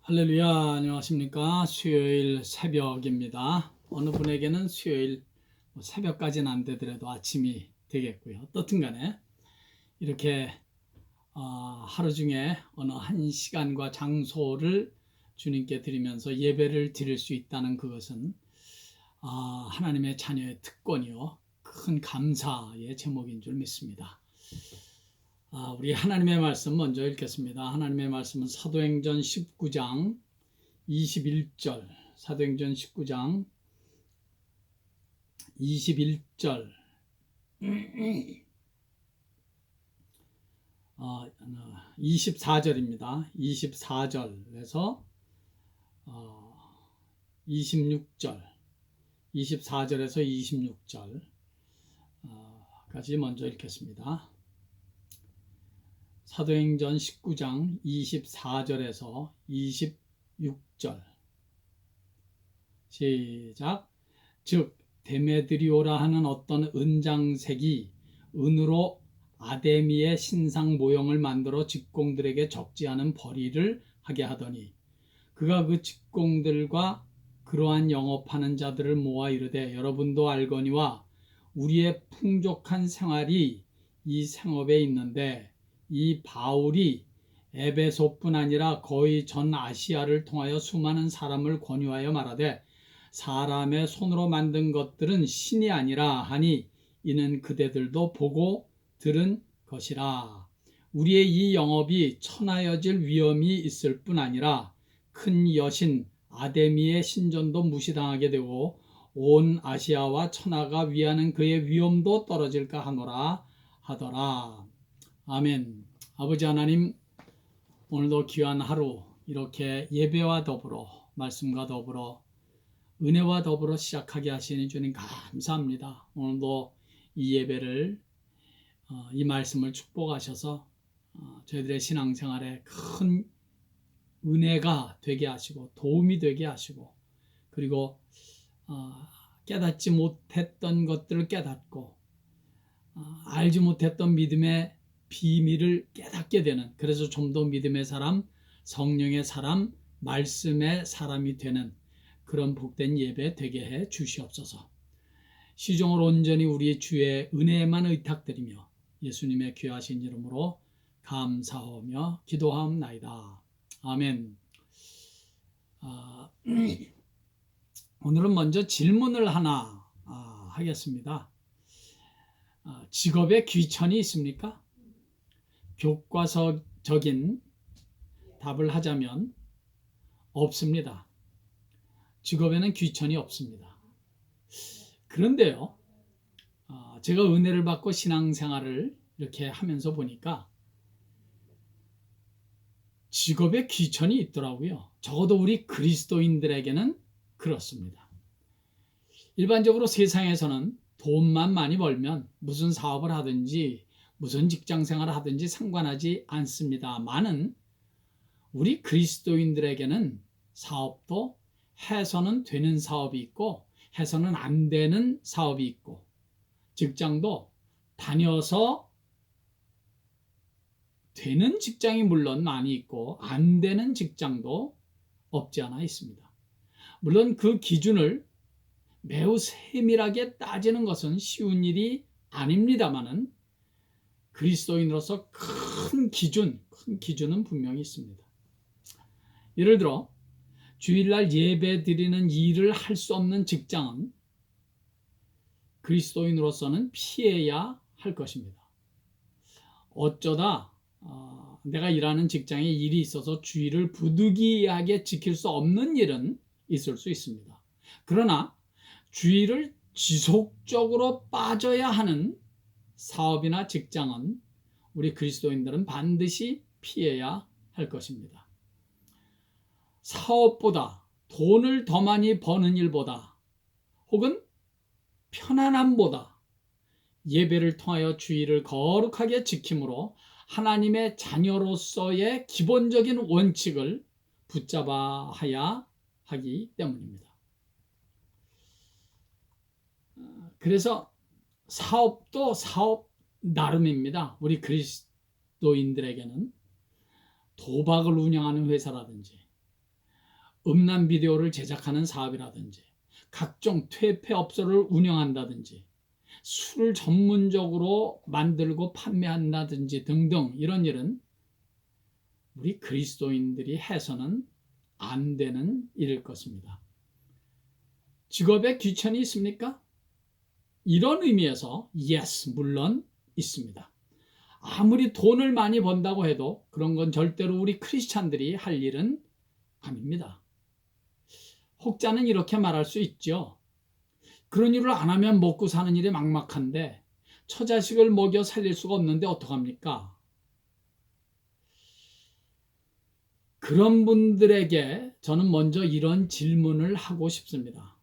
할렐루야, 안녕하십니까? 수요일 새벽입니다. 어느 분에게는 수요일 새벽까지는 안 되더라도 아침이 되겠고요. 어떻든 간에 이렇게 하루 중에 어느 한 시간과 장소를 주님께 드리면서 예배를 드릴 수 있다는 그것은 하나님의 자녀의 특권이요, 큰 감사의 제목인 줄 믿습니다. 우리 하나님의 말씀 먼저 읽겠습니다. 하나님의 말씀은 사도행전 19장 21절, 사도행전 19장 21절, 24절입니다. 24절에서 26절, 24절에서 26절까지 먼저 읽겠습니다. 사도행전 19장 24절에서 26절 시작. 즉 데메드리오라 하는 어떤 은장색이 은으로 아데미의 신상 모형을 만들어 직공들에게 적지 않은 벌이를 하게 하더니 그가 그 직공들과 그러한 영업하는 자들을 모아 이르되 여러분도 알거니와 우리의 풍족한 생활이 이 생업에 있는데 이 바울이 에베소뿐 아니라 거의 전 아시아를 통하여 수많은 사람을 권유하여 말하되 사람의 손으로 만든 것들은 신이 아니라 하니 이는 그대들도 보고 들은 것이라. 우리의 이 영업이 천하여질 위험이 있을 뿐 아니라 큰 여신 아데미의 신전도 무시당하게 되고 온 아시아와 천하가 위하는 그의 위엄도 떨어질까 하노라 하더라. 아멘. 아버지 하나님, 오늘도 귀한 하루 이렇게 예배와 더불어 말씀과 더불어 은혜와 더불어 시작하게 하시니 주님 감사합니다. 오늘도 이 예배를 이 말씀을 축복하셔서 저희들의 신앙생활에 큰 은혜가 되게 하시고 도움이 되게 하시고 그리고 깨닫지 못했던 것들을 깨닫고 알지 못했던 믿음의 비밀을 깨닫게 되는, 그래서 좀 더 믿음의 사람, 성령의 사람, 말씀의 사람이 되는 그런 복된 예배 되게 해 주시옵소서. 시종을 온전히 우리 주의 은혜에만 의탁드리며 예수님의 귀하신 이름으로 감사하며 기도하옵나이다. 아멘. 오늘은 먼저 질문을 하나 하겠습니다. 직업에 귀천이 있습니까? 교과서적인 답을 하자면 없습니다. 직업에는 귀천이 없습니다. 그런데요, 제가 은혜를 받고 신앙생활을 이렇게 하면서 보니까 직업에 귀천이 있더라고요. 적어도 우리 그리스도인들에게는 그렇습니다. 일반적으로 세상에서는 돈만 많이 벌면 무슨 사업을 하든지 무슨 직장 생활을 하든지 상관하지 않습니다만은 우리 그리스도인들에게는 사업도 해서는 되는 사업이 있고 해서는 안 되는 사업이 있고 직장도 다녀서 되는 직장이 물론 많이 있고 안 되는 직장도 없지 않아 있습니다. 물론 그 기준을 매우 세밀하게 따지는 것은 쉬운 일이 아닙니다만은 그리스도인으로서 큰 기준은 분명히 있습니다. 예를 들어 주일날 예배 드리는 일을 할 수 없는 직장은 그리스도인으로서는 피해야 할 것입니다. 어쩌다 내가 일하는 직장에 일이 있어서 주일을 부득이하게 지킬 수 없는 일은 있을 수 있습니다. 그러나 주일을 지속적으로 빠져야 하는 사업이나 직장은 우리 그리스도인들은 반드시 피해야 할 것입니다. 사업보다 돈을 더 많이 버는 일보다 혹은 편안함보다 예배를 통하여 주일을 거룩하게 지킴으로 하나님의 자녀로서의 기본적인 원칙을 붙잡아야 하기 때문입니다. 그래서 사업도 사업 나름입니다. 우리 그리스도인들에게는 도박을 운영하는 회사라든지 음란 비디오를 제작하는 사업이라든지 각종 퇴폐업소를 운영한다든지 술을 전문적으로 만들고 판매한다든지 등등 이런 일은 우리 그리스도인들이 해서는 안 되는 일일 것입니다. 직업에 귀천이 있습니까? 이런 의미에서 yes, 물론 있습니다. 아무리 돈을 많이 번다고 해도 그런 건 절대로 우리 크리스찬들이 할 일은 아닙니다. 혹자는 이렇게 말할 수 있죠. 그런 일을 안 하면 먹고 사는 일이 막막한데 처자식을 먹여 살릴 수가 없는데 어떡합니까? 그런 분들에게 저는 먼저 이런 질문을 하고 싶습니다.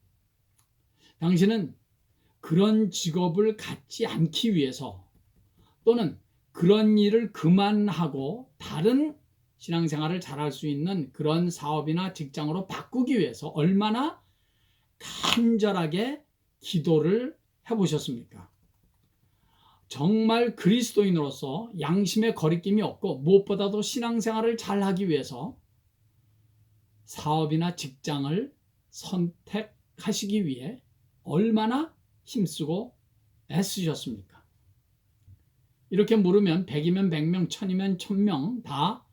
당신은 그런 직업을 갖지 않기 위해서 또는 그런 일을 그만하고 다른 신앙생활을 잘할 수 있는 그런 사업이나 직장으로 바꾸기 위해서 얼마나 간절하게 기도를 해보셨습니까? 정말 그리스도인으로서 양심의 거리낌이 없고 무엇보다도 신앙생활을 잘하기 위해서 사업이나 직장을 선택하시기 위해 얼마나 힘쓰고 애쓰셨습니까? 이렇게 물으면 100이면 100명, 1000이면 1000명 다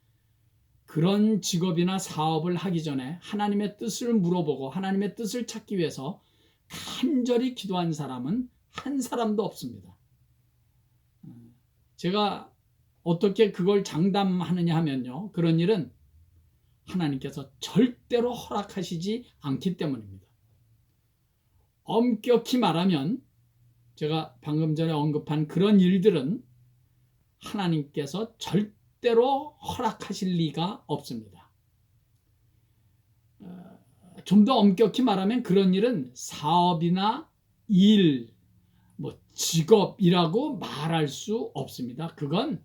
그런 직업이나 사업을 하기 전에 하나님의 뜻을 물어보고 하나님의 뜻을 찾기 위해서 간절히 기도한 사람은 한 사람도 없습니다. 제가 어떻게 그걸 장담하느냐 하면요. 그런 일은 하나님께서 절대로 허락하시지 않기 때문입니다. 엄격히 말하면 제가 방금 전에 언급한 그런 일들은 하나님께서 절대로 허락하실 리가 없습니다. 좀 더 엄격히 말하면 그런 일은 사업이나 일, 직업이라고 말할 수 없습니다. 그건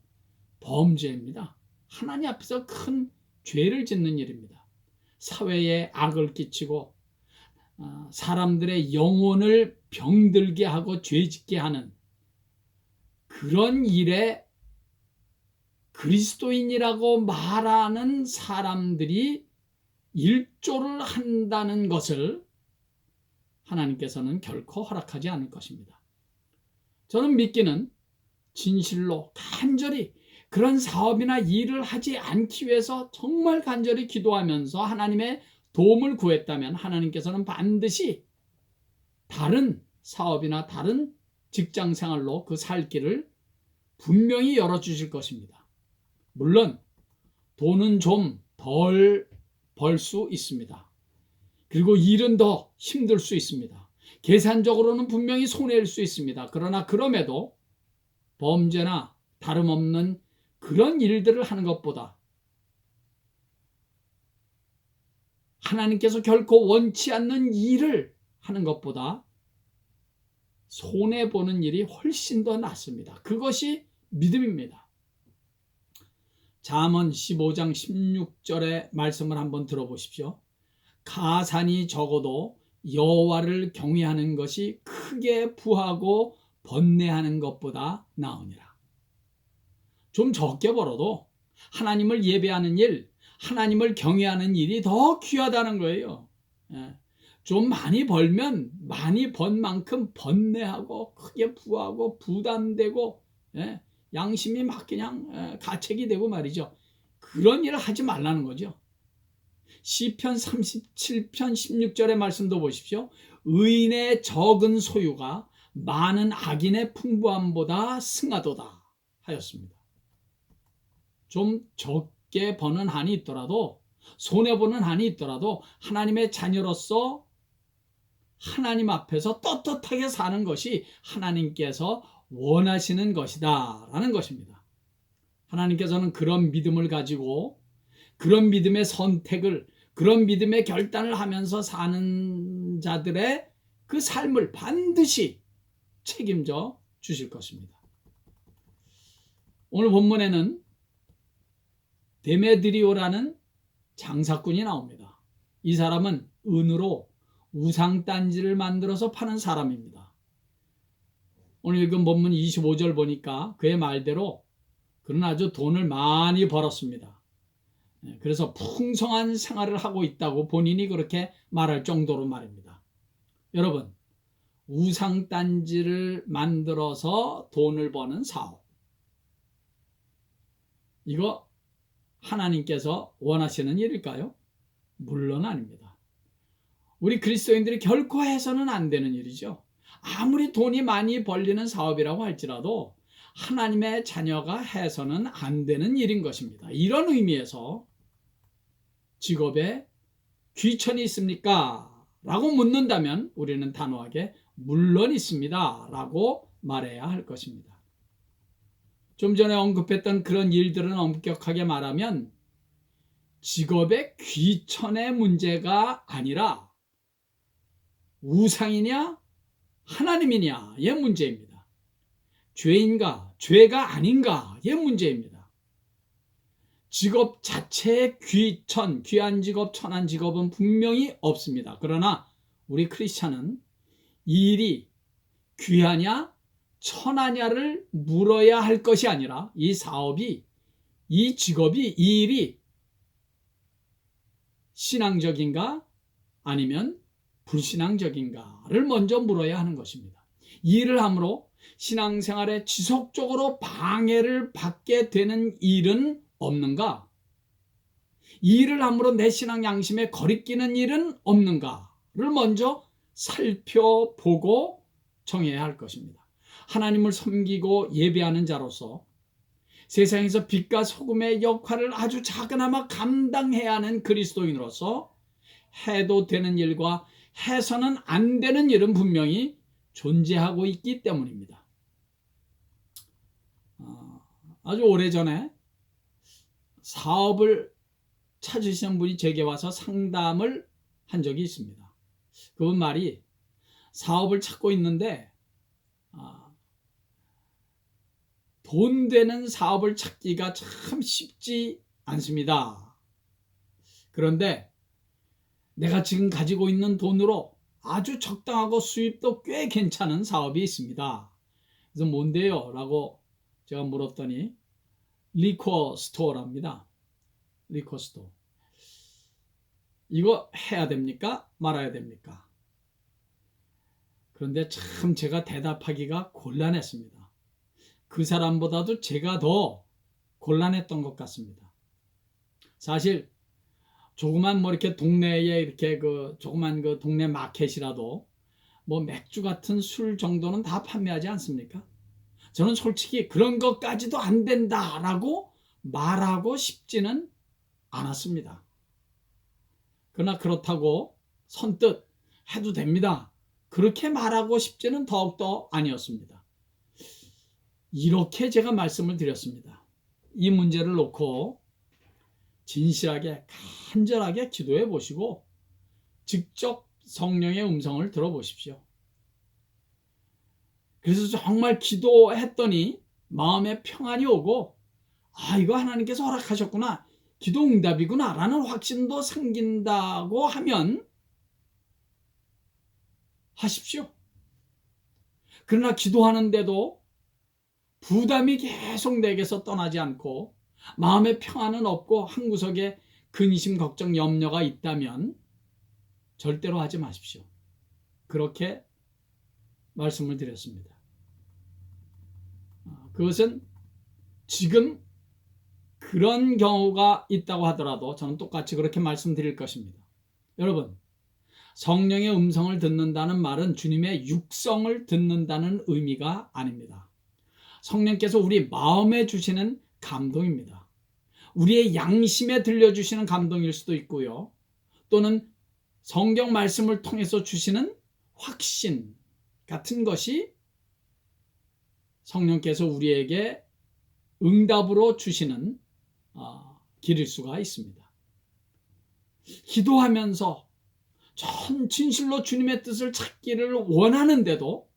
범죄입니다. 하나님 앞에서 큰 죄를 짓는 일입니다. 사회에 악을 끼치고 사람들의 영혼을 병들게 하고 죄짓게 하는 그런 일에 그리스도인이라고 말하는 사람들이 일조를 한다는 것을 하나님께서는 결코 허락하지 않을 것입니다. 저는 믿기는 진실로 간절히 그런 사업이나 일을 하지 않기 위해서 정말 간절히 기도하면서 하나님의 도움을 구했다면 하나님께서는 반드시 다른 사업이나 다른 직장 생활로 그 살 길을 분명히 열어주실 것입니다. 물론 돈은 좀 덜 벌 수 있습니다. 그리고 일은 더 힘들 수 있습니다. 계산적으로는 분명히 손해일 수 있습니다. 그러나 그럼에도 범죄나 다름없는 그런 일들을 하는 것보다 하나님께서 결코 원치 않는 일을 하는 것보다 손해보는 일이 훨씬 더 낫습니다. 그것이 믿음입니다. 잠언 15장 16절의 말씀을 한번 들어보십시오. 가산이 적어도 여호와를 경외하는 것이 크게 부하고 번뇌하는 것보다 나으니라. 좀 적게 벌어도 하나님을 예배하는 일, 하나님을 경외하는 일이 더 귀하다는 거예요. 좀 많이 벌면 많이 번 만큼 번뇌하고 크게 부하고 부담되고 양심이 막 그냥 가책이 되고 말이죠. 그런 일을 하지 말라는 거죠. 시편 37편 16절의 말씀도 보십시오. 의인의 적은 소유가 많은 악인의 풍부함보다 승하도다 하였습니다. 좀 적게 버는 한이 있더라도 손해보는 한이 있더라도 하나님의 자녀로서 하나님 앞에서 떳떳하게 사는 것이 하나님께서 원하시는 것이다 라는 것입니다. 하나님께서는 그런 믿음을 가지고 그런 믿음의 선택을 그런 믿음의 결단을 하면서 사는 자들의 그 삶을 반드시 책임져 주실 것입니다. 오늘 본문에는 데메드리오라는 장사꾼이 나옵니다. 이 사람은 은으로 우상단지를 만들어서 파는 사람입니다. 오늘 읽은 본문 25절 보니까 그의 말대로 그는 아주 돈을 많이 벌었습니다. 그래서 풍성한 생활을 하고 있다고 본인이 그렇게 말할 정도로 말입니다. 여러분, 우상단지를 만들어서 돈을 버는 사업, 이거 하나님께서 원하시는 일일까요? 물론 아닙니다. 우리 그리스도인들이 결코 해서는 안 되는 일이죠. 아무리 돈이 많이 벌리는 사업이라고 할지라도 하나님의 자녀가 해서는 안 되는 일인 것입니다. 이런 의미에서 직업에 귀천이 있습니까? 라고 묻는다면 우리는 단호하게 물론 있습니다. 라고 말해야 할 것입니다. 좀 전에 언급했던 그런 일들은 엄격하게 말하면 직업의 귀천의 문제가 아니라 우상이냐 하나님이냐의 문제입니다. 죄인가 죄가 아닌가의 문제입니다. 직업 자체의 귀천, 귀한 직업, 천한 직업은 분명히 없습니다. 그러나 우리 크리스찬은 이 일이 귀하냐 천하냐를 물어야 할 것이 아니라 이 사업이, 이 직업이, 이 일이 신앙적인가 아니면 불신앙적인가를 먼저 물어야 하는 것입니다. 이 일을 함으로 신앙생활에 지속적으로 방해를 받게 되는 일은 없는가? 이 일을 함으로 내 신앙 양심에 거리끼는 일은 없는가를 먼저 살펴보고 정해야 할 것입니다. 하나님을 섬기고 예배하는 자로서 세상에서 빛과 소금의 역할을 아주 작은아마 감당해야 하는 그리스도인으로서 해도 되는 일과 해서는 안 되는 일은 분명히 존재하고 있기 때문입니다. 아주 오래전에 사업을 찾으시는 분이 제게 와서 상담을 한 적이 있습니다. 그분 말이 사업을 찾고 있는데 돈 되는 사업을 찾기가 참 쉽지 않습니다. 그런데 내가 지금 가지고 있는 돈으로 아주 적당하고 수입도 꽤 괜찮은 사업이 있습니다. 그래서 뭔데요? 라고 제가 물었더니 리코 스토어랍니다. 리코 스토어. 이거 해야 됩니까? 말아야 됩니까? 그런데 참 제가 대답하기가 곤란했습니다. 그 사람보다도 제가 더 곤란했던 것 같습니다. 사실 조그만 뭐 이렇게 동네에 이렇게 조그만 동네 마켓이라도 뭐 맥주 같은 술 정도는 다 판매하지 않습니까? 저는 솔직히 그런 것까지도 안 된다라고 말하고 싶지는 않았습니다. 그러나 그렇다고 선뜻 해도 됩니다, 그렇게 말하고 싶지는 더욱더 아니었습니다. 이렇게 제가 말씀을 드렸습니다. 이 문제를 놓고 진실하게 간절하게 기도해 보시고 직접 성령의 음성을 들어보십시오. 그래서 정말 기도했더니 마음에 평안이 오고 이거 하나님께서 허락하셨구나, 기도 응답이구나 라는 확신도 생긴다고 하면 하십시오. 그러나 기도하는데도 부담이 계속 내게서 떠나지 않고 마음의 평안은 없고 한 구석에 근심, 걱정, 염려가 있다면 절대로 하지 마십시오. 그렇게 말씀을 드렸습니다. 그것은 지금 그런 경우가 있다고 하더라도 저는 똑같이 그렇게 말씀드릴 것입니다. 여러분, 성령의 음성을 듣는다는 말은 주님의 육성을 듣는다는 의미가 아닙니다. 성령께서 우리 마음에 주시는 감동입니다. 우리의 양심에 들려주시는 감동일 수도 있고요. 또는 성경 말씀을 통해서 주시는 확신 같은 것이 성령께서 우리에게 응답으로 주시는 길일 수가 있습니다. 기도하면서 전 진실로 주님의 뜻을 찾기를 원하는데도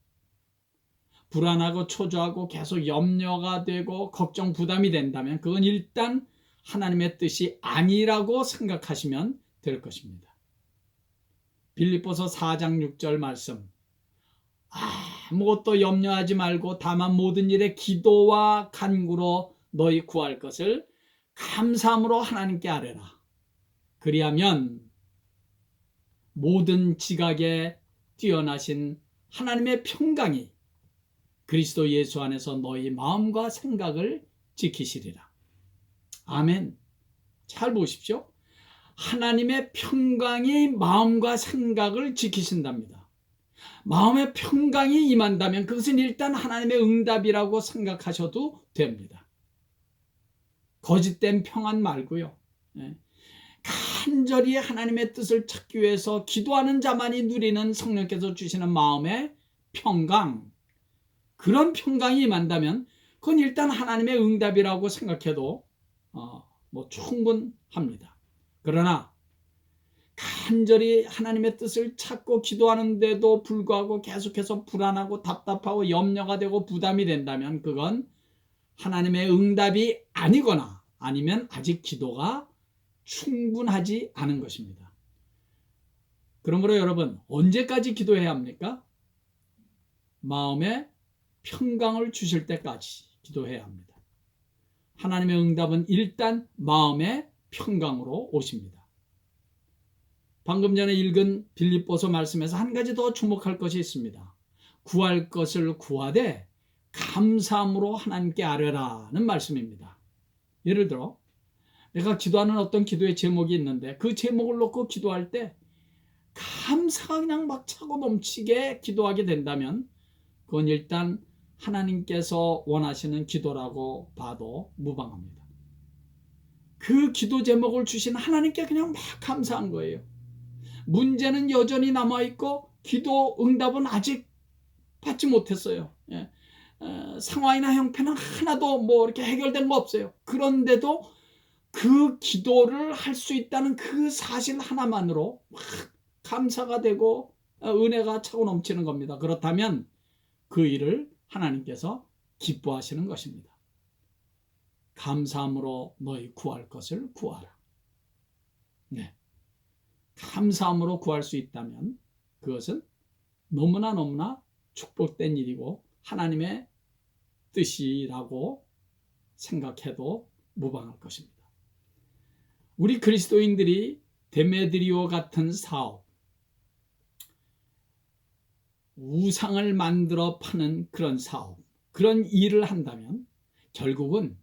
불안하고 초조하고 계속 염려가 되고 걱정, 부담이 된다면 그건 일단 하나님의 뜻이 아니라고 생각하시면 될 것입니다. 빌립보서 4장 6절 말씀, 아무것도 염려하지 말고 다만 모든 일에 기도와 간구로 너희 구할 것을 감사함으로 하나님께 아뢰라. 그리하면 모든 지각에 뛰어나신 하나님의 평강이 그리스도 예수 안에서 너희 마음과 생각을 지키시리라. 아멘. 잘 보십시오. 하나님의 평강이 마음과 생각을 지키신답니다. 마음의 평강이 임한다면 그것은 일단 하나님의 응답이라고 생각하셔도 됩니다. 거짓된 평안 말고요. 간절히 하나님의 뜻을 찾기 위해서 기도하는 자만이 누리는 성령께서 주시는 마음의 평강, 그런 평강이 임한다면 그건 일단 하나님의 응답이라고 생각해도 충분합니다. 그러나 간절히 하나님의 뜻을 찾고 기도하는데도 불구하고 계속해서 불안하고 답답하고 염려가 되고 부담이 된다면 그건 하나님의 응답이 아니거나 아니면 아직 기도가 충분하지 않은 것입니다. 그러므로 여러분, 언제까지 기도해야 합니까? 마음에 평강을 주실 때까지 기도해야 합니다. 하나님의 응답은 일단 마음의 평강으로 오십니다. 방금 전에 읽은 빌립보서 말씀에서 한 가지 더 주목할 것이 있습니다. 구할 것을 구하되 감사함으로 하나님께 아뢰라는 말씀입니다. 예를 들어 내가 기도하는 어떤 기도의 제목이 있는데 그 제목을 놓고 기도할 때 감사가 그냥 막 차고 넘치게 기도하게 된다면 그건 일단 하나님께서 원하시는 기도라고 봐도 무방합니다. 그 기도 제목을 주신 하나님께 그냥 막 감사한 거예요. 문제는 여전히 남아있고 기도 응답은 아직 받지 못했어요. 상황이나 형편은 하나도 이렇게 해결된 거 없어요. 그런데도 그 기도를 할 수 있다는 그 사실 하나만으로 막 감사가 되고 은혜가 차고 넘치는 겁니다. 그렇다면 그 일을 하나님께서 기뻐하시는 것입니다. 감사함으로 너희 구할 것을 구하라. 네. 감사함으로 구할 수 있다면 그것은 너무나 축복된 일이고 하나님의 뜻이라고 생각해도 무방할 것입니다. 우리 그리스도인들이 데메드리오 같은 사업, 우상을 만들어 파는 그런 사업, 그런 일을 한다면 결국은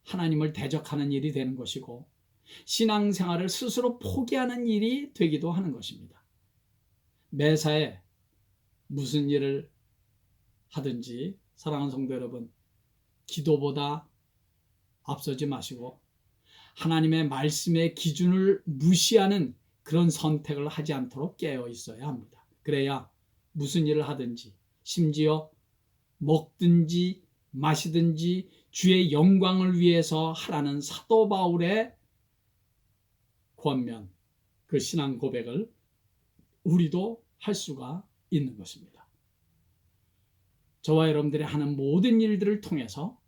하나님을 대적하는 일이 되는 것이고 신앙생활을 스스로 포기하는 일이 되기도 하는 것입니다. 매사에 무슨 일을 하든지 사랑하는 성도 여러분, 기도보다 앞서지 마시고 하나님의 말씀의 기준을 무시하는 그런 선택을 하지 않도록 깨어 있어야 합니다. 그래야 무슨 일을 하든지 심지어 먹든지 마시든지 주의 영광을 위해서 하라는 사도 바울의 권면, 그 신앙 고백을 우리도 할 수가 있는 것입니다. 저와 여러분들이 하는 모든 일들을 통해서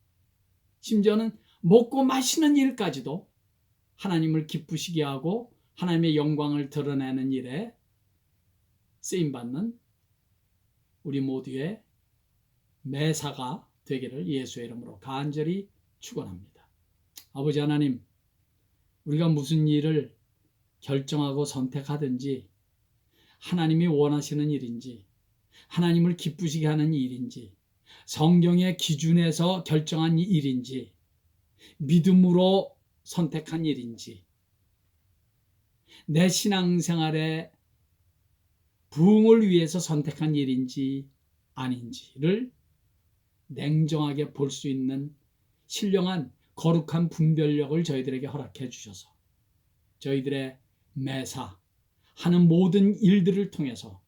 심지어는 먹고 마시는 일까지도 하나님을 기쁘시게 하고 하나님의 영광을 드러내는 일에 쓰임받는 우리 모두의 매사가 되기를 예수의 이름으로 간절히 축원합니다. 아버지 하나님, 우리가 무슨 일을 결정하고 선택하든지 하나님이 원하시는 일인지 하나님을 기쁘시게 하는 일인지 성경의 기준에서 결정한 일인지 믿음으로 선택한 일인지 내 신앙생활의 부흥을 위해서 선택한 일인지 아닌지를 냉정하게 볼 수 있는 신령한 거룩한 분별력을 저희들에게 허락해 주셔서 저희들의 매사 하는 모든 일들을 통해서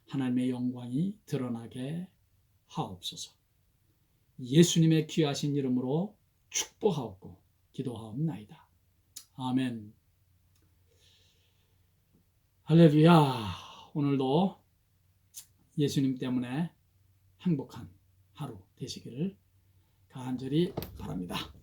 하나님의 영광이 드러나게 하옵소서. 예수님의 귀하신 이름으로 축복하옵고 기도하옵나이다. 아멘. 할렐루야. 오늘도 예수님 때문에 행복한 하루 되시기를 간절히 바랍니다.